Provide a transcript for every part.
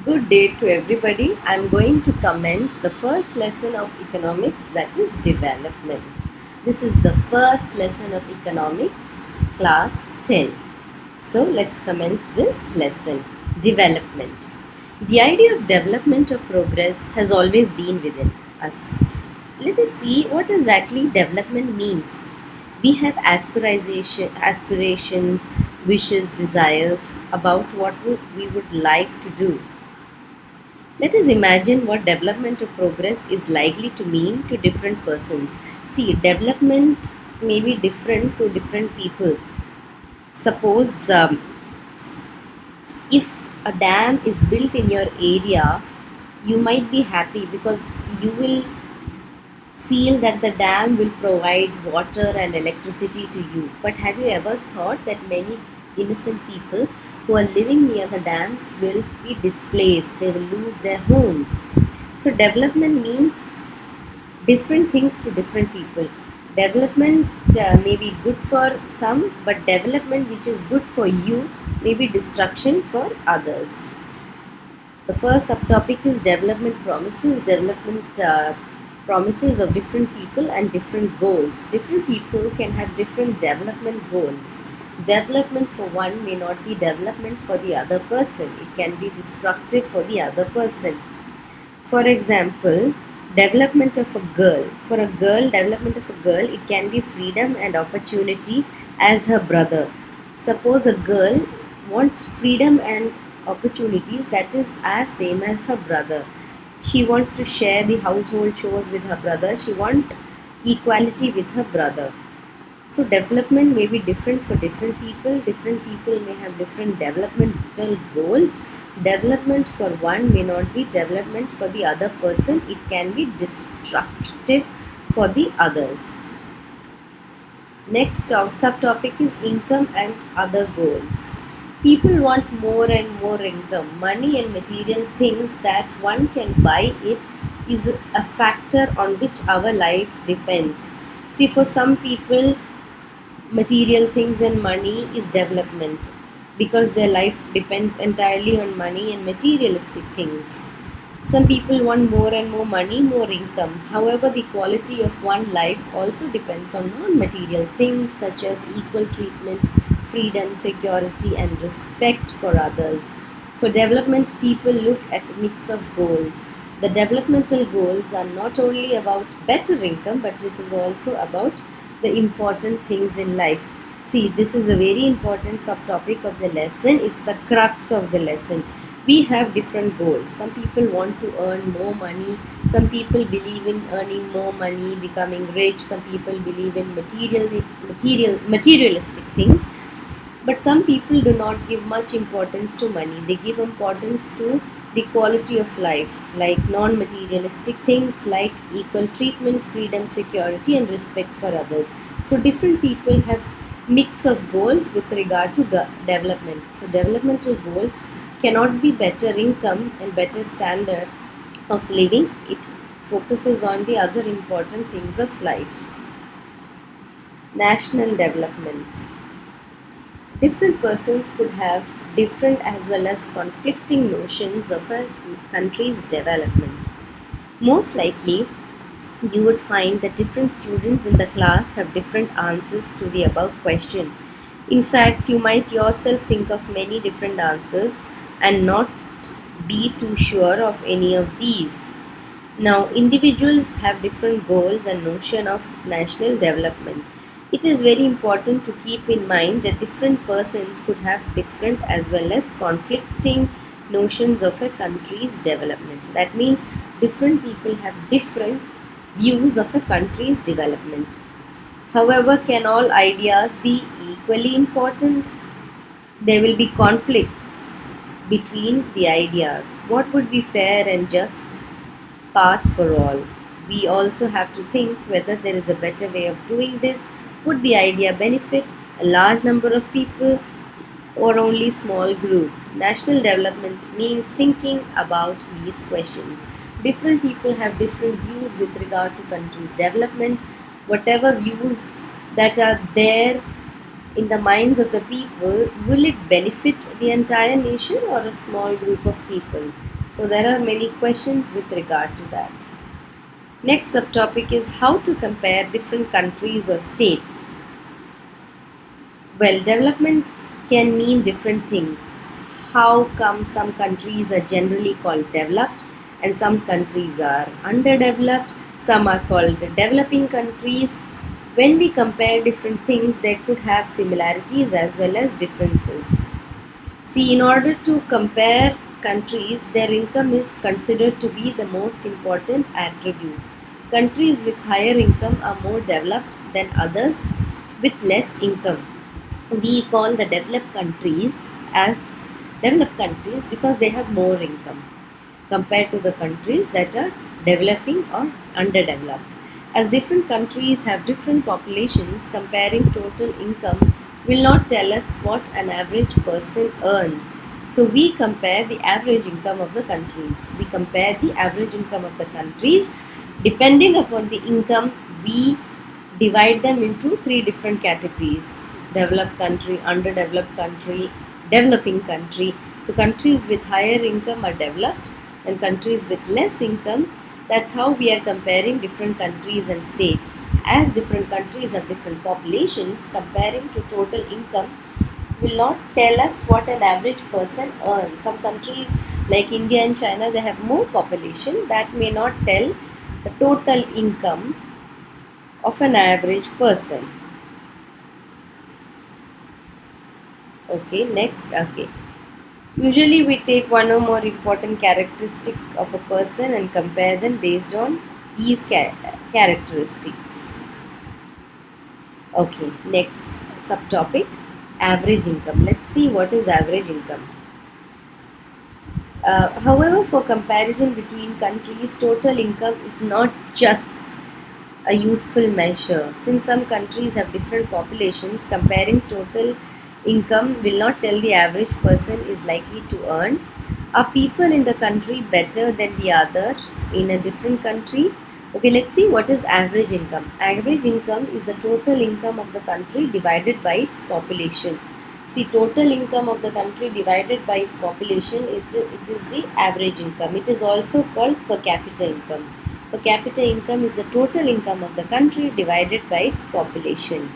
Good day to everybody. I'm going to commence the first lesson of economics, that is development. This is the first lesson of economics, class 10. So let's commence this lesson. Development. The idea of development or progress has always been within us. Let us see what exactly development means. We have aspirations, wishes, desires about what we would like to do. Let us imagine what development or progress is likely to mean to different persons. See, development may be different to different people. Suppose if a dam is built in your area, you might be happy because you will feel that the dam will provide water and electricity to you. But have you ever thought that many innocent people who are living near the dams will be displaced, they will lose their homes? So, development means different things to different people. Development may be good for some, but development which is good for you may be destruction for others. The first subtopic is development promises. Development promises of different people and different goals. Different people can have different development goals. Development for one may not be development for the other person. It can be destructive for the other person. For example, development of a girl. For a girl, development of a girl, it can be freedom and opportunity as her brother. Suppose a girl wants freedom and opportunities that is as same as her brother. She wants to share the household chores with her brother. She wants equality with her brother. So development may be different for different people. Different people may have different developmental goals. Development for one may not be development for the other person. It can be destructive for the others. Next subtopic is income and other goals. People want more and more income. Money and material things that one can buy it is a factor on which our life depends. See, for some people, material things and money is development because their life depends entirely on money and materialistic things. Some people want more and more money, more income. However, the quality of one life also depends on non-material things such as equal treatment, freedom, security, and respect for others. For development, people look at a mix of goals. The developmental goals are not only about better income, but it is also about the important things in life. See, this is a very important subtopic of the lesson. It's the crux of the lesson. We have different goals. Some people want to earn more money. Some people believe in earning more money, becoming rich. Some people believe in materialistic things. But some people do not give much importance to money. They give importance to the quality of life, like non-materialistic things like equal treatment, freedom, security, and respect for others. So different people have mix of goals with regard to development. So developmental goals cannot be better income and better standard of living. It focuses on the other important things of life. National development. Different persons could have different as well as conflicting notions of a country's development. Most likely, you would find that different students in the class have different answers to the above question. In fact, you might yourself think of many different answers and not be too sure of any of these. Now, individuals have different goals and notion of national development. It is very important to keep in mind that different persons could have different as well as conflicting notions of a country's development. That means different people have different views of a country's development. However, can all ideas be equally important? There will be conflicts between the ideas. What would be fair and just path for all? We also have to think whether there is a better way of doing this. Would the idea benefit a large number of people or only small group? National development means thinking about these questions. Different people have different views with regard to country's development. Whatever views that are there in the minds of the people, will it benefit the entire nation or a small group of people? So there are many questions with regard to that. Next subtopic is how to compare different countries or states. Well, development can mean different things. How come some countries are generally called developed and some countries are underdeveloped? Some are called developing countries. When we compare different things, they could have similarities as well as differences. See, in order to compare countries, their income is considered to be the most important attribute. Countries with higher income are more developed than others with less income. We call the developed countries as developed countries because they have more income compared to the countries that are developing or underdeveloped. As different countries have different populations, comparing total income will not tell us what an average person earns. So we compare the average income of the countries. We compare the average income of the countries. Depending upon the income, we divide them into three different categories: developed country, underdeveloped country, developing country. So countries with higher income are developed and countries with less income. That's how we are comparing different countries and states. As different countries have different populations, comparing to total income will not tell us what an average person earns. Some countries like India and China, they have more population. That may not tell the total income of an average person. Okay, next. Okay. Usually we take one or more important characteristic of a person and compare them based on these characteristics. Okay, next subtopic, average income. Let's see what is average income. However, for comparison between countries, total income is not just a useful measure. Since some countries have different populations, comparing total income will not tell the average person is likely to earn. Are people in the country better than the others in a different country? Okay, let's see what is average income. Average income is the total income of the country divided by its population. See, total income of the country divided by its population, it is the average income. It is also called per capita income. Per capita income is the total income of the country divided by its population.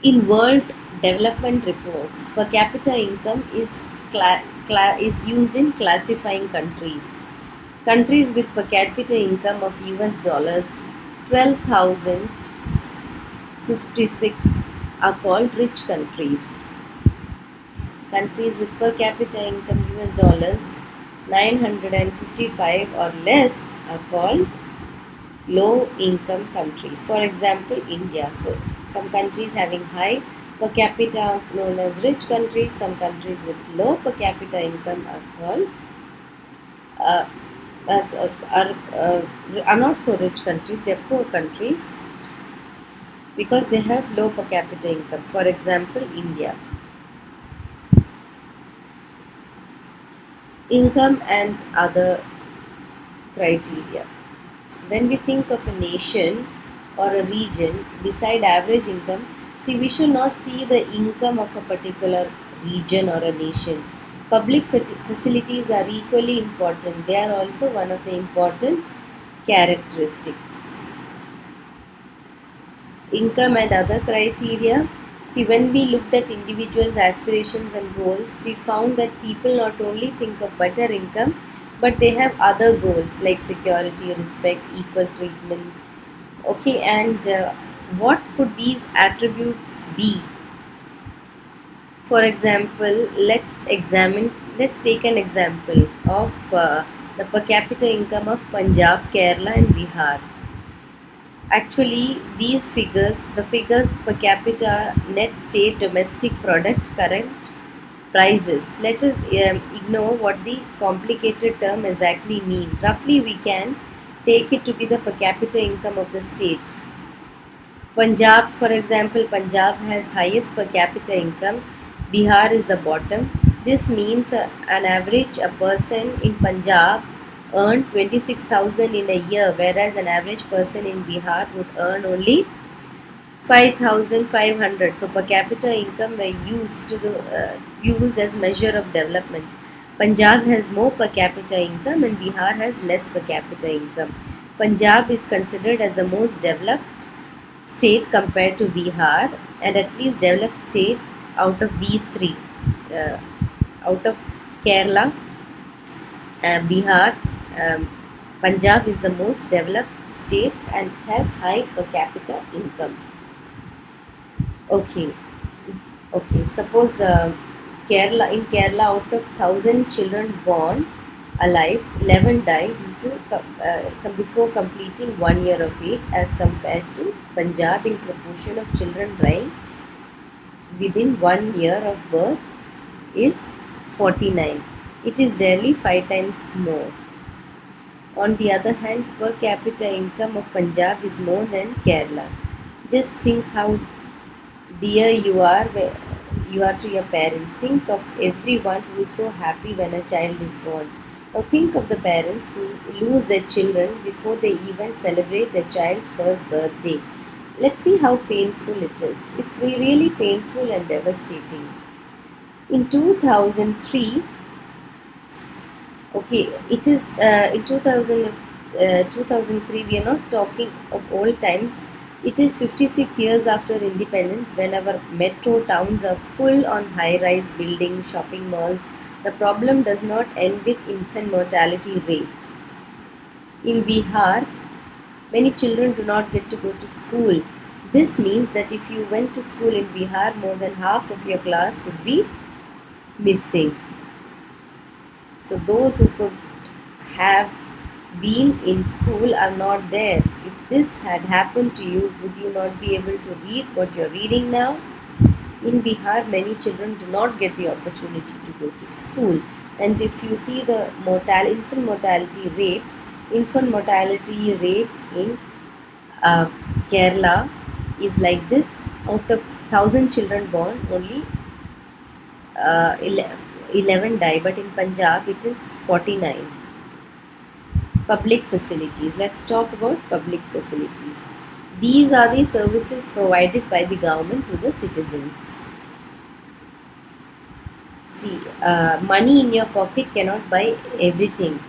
In world development reports, per capita income is used in classifying countries. Countries with per capita income of US dollars 12,056 are called rich countries. Countries with per capita income US dollars 955 or less are called low income countries. For example, India. So some countries having high per capita are known as rich countries. Some countries with low per capita income are called uh, are not so rich countries. They are poor countries because they have low per capita income. For example, India. Income and other criteria. When we think of a nation or a region, beside average income, see, we should not see the income of a particular region or a nation. Public facilities are equally important. They are also one of the important characteristics. Income and other criteria. See, when we looked at individuals' aspirations and goals, we found that people not only think of better income, but they have other goals like security, respect, equal treatment. Okay, and what could these attributes be? For example, let's take an example of the per capita income of Punjab, Kerala, and Bihar. Actually, these figures, the figures per capita, net state domestic product, current prices. Let us ignore what the complicated term exactly mean. Roughly, we can take it to be the per capita income of the state. Punjab, for example, Punjab has highest per capita income. Bihar is the bottom. This means an average a person in Punjab earned 26,000 in a year, whereas an average person in Bihar would earn only 5,500. So per capita income were used as measure of development. Punjab has more per capita income and Bihar has less per capita income. Punjab is considered as the most developed state compared to Bihar, and at least developed state out of these three. Uh, Out of Kerala, Bihar, um, Punjab is the most developed state and it has high per capita income. Okay, okay. Suppose in Kerala, out of 1,000 children born alive, 11 died before completing 1 year of age, as compared to Punjab in proportion of children dying within 1 year of birth is 49. It is rarely 5 times more. On the other hand, per capita income of Punjab is more than Kerala. Just think how dear you are to your parents. Think of everyone who is so happy when a child is born. Now think of the parents who lose their children before they even celebrate their child's first birthday. Let's see how painful it is. It's really painful and devastating. In 2003, okay, it is in 2003, we are not talking of old times. It is 56 years after independence when our metro towns are full on high rise buildings, shopping malls. The problem does not end with infant mortality rate. In Bihar, many children do not get to go to school. This means that if you went to school in Bihar, more than half of your class would be missing. So those who could have been in school are not there. If this had happened to you, would you not be able to read what you're reading now? In Bihar, many children do not get the opportunity to go to school. And if you see the infant mortality rate in Kerala is like this. Out of 1,000 children born, only 11 die, but in Punjab it is 49. Public facilities. Let's talk about public facilities. These are the services provided by the government to the citizens. See, money in your pocket cannot buy everything.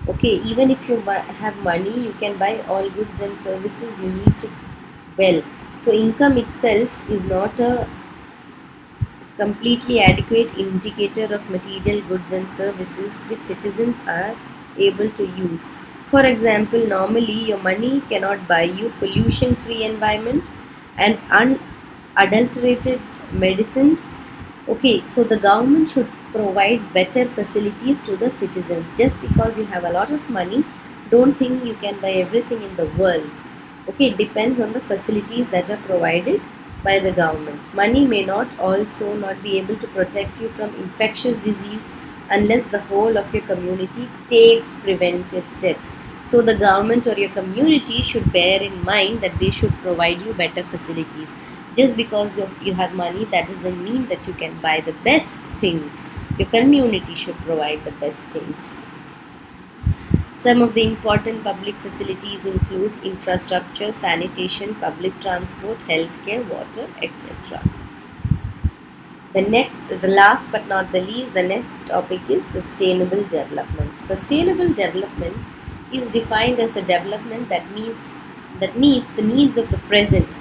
Okay, even if you have money, you can buy all goods and services you need to. Well, so income itself is not a completely adequate indicator of material goods and services which citizens are able to use. For example, normally your money cannot buy you pollution free environment and unadulterated medicines. Okay, so the government should provide better facilities to the citizens. Just because you have a lot of money, don't think you can buy everything in the world. Okay, it depends on the facilities that are provided by the government. Money may not also not be able to protect you from infectious disease unless the whole of your community takes preventive steps. So the government or your community should bear in mind that they should provide you better facilities. Just because you have money, that doesn't mean that you can buy the best things. Your community should provide the best things. Some of the important public facilities include infrastructure, sanitation, public transport, healthcare, water, etc. The last but not the least, the next topic is sustainable development. Sustainable development is defined as a development that meets the needs of the present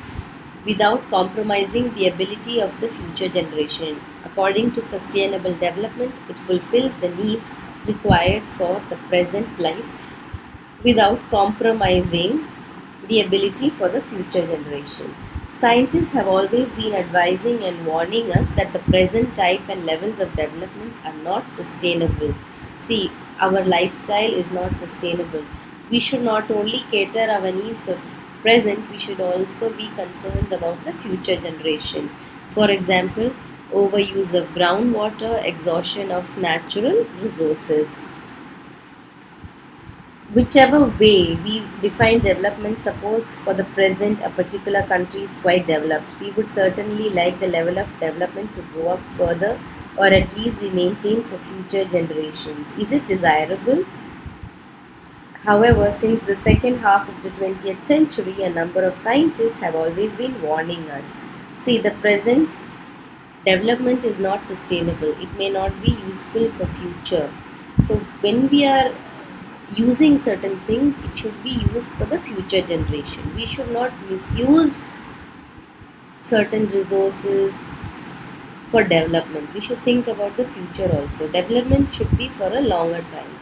without compromising the ability of the future generation. According to sustainable development, it fulfills the needs required for the present life without compromising the ability for the future generation. Scientists have always been advising and warning us that the present type and levels of development are not sustainable. See, our lifestyle is not sustainable. We should not only cater our needs of present, we should also be concerned about the future generation. For example, overuse of groundwater, exhaustion of natural resources. Whichever way we define development, suppose for the present a particular country is quite developed, we would certainly like the level of development to go up further, or at least be maintained for future generations. Is it desirable? However, since the second half of the 20th century, a number of scientists have always been warning us. See, the present development is not sustainable. It may not be useful for future. So when we are using certain things, it should be used for the future generation. We should not misuse certain resources for development. We should think about the future also. Development should be for a longer time.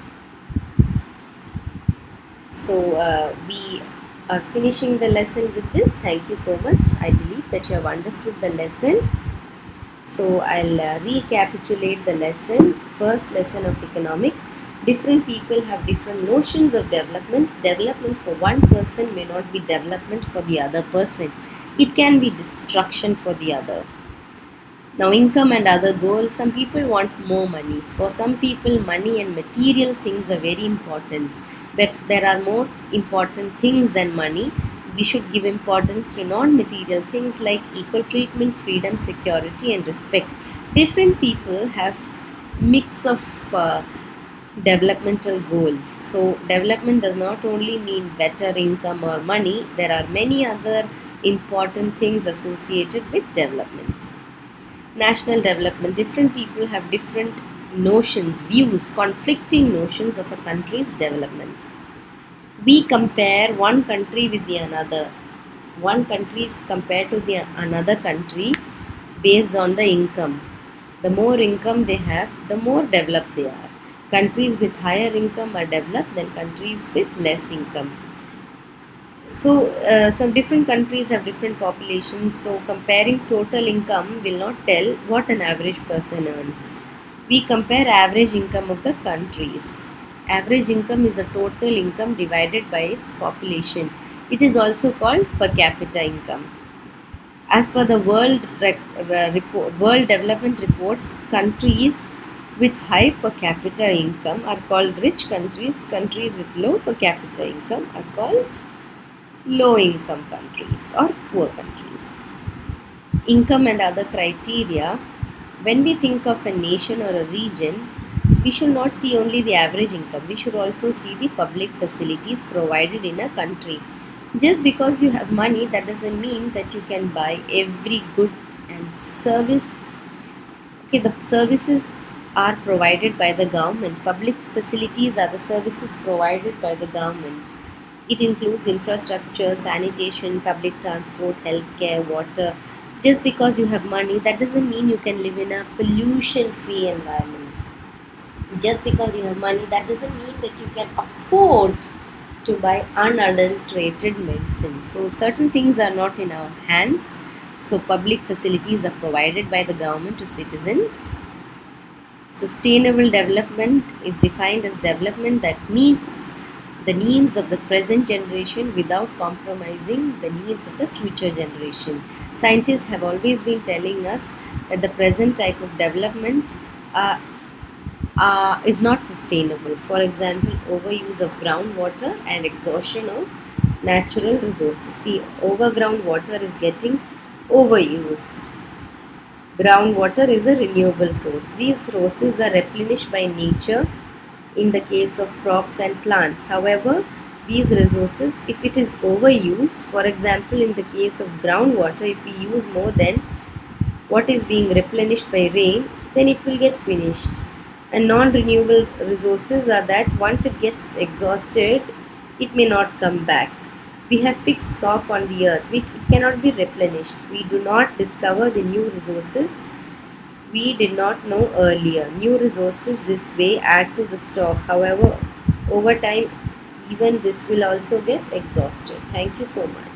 So we are finishing the lesson with this. Thank you so much. I believe that you have understood the lesson. So I'll recapitulate the lesson. First lesson of economics. Different people have different notions of development. Development for one person may not be development for the other person. It can be destruction for the other. Now, income and other goals. Some people want more money. For some people, money and material things are very important. But there are more important things than money. We should give importance to non-material things like equal treatment, freedom, security, and respect. Different people have mix of developmental goals. So, development does not only mean better income or money. There are many other important things associated with development. National development. Different people have different notions, views, conflicting notions of a country's development. We compare one country with the another. One country is compared to the another country based on the income. The more income they have, the more developed they are. Countries with higher income are developed than countries with less income. So, some different countries have different populations. So, comparing total income will not tell what an average person earns. We compare average income of the countries. Average income is the total income divided by its population. It is also called per capita income. As per the World Development Reports, countries with high per capita income are called rich countries. Countries with low per capita income are called low income countries or poor countries. Income and other criteria. When we think of a nation or a region, we should not see only the average income. We should also see the public facilities provided in a country. Just because you have money, that doesn't mean that you can buy every good and service. Okay, the services are provided by the government. Public facilities are the services provided by the government. It includes infrastructure, sanitation, public transport, healthcare, water. Just because you have money, that doesn't mean you can live in a pollution free environment. Just because you have money, that doesn't mean that you can afford to buy unadulterated medicine. So, certain things are not in our hands. So, public facilities are provided by the government to citizens. Sustainable development is defined as development that meets the needs of the present generation without compromising the needs of the future generation. Scientists have always been telling us that the present type of development is not sustainable. For example, overuse of groundwater and exhaustion of natural resources. See, overground water is getting overused. Groundwater is a renewable source. These sources are replenished by nature in the case of crops and plants. However, these resources, if it is overused, for example, in the case of groundwater, if we use more than what is being replenished by rain, then it will get finished. And non-renewable resources are that once it gets exhausted, it may not come back. We have fixed stock on the earth. It cannot be replenished. We do not discover the new resources we did not know earlier. New resources this way add to the stock. However, over time, even this will also get exhausted. Thank you so much.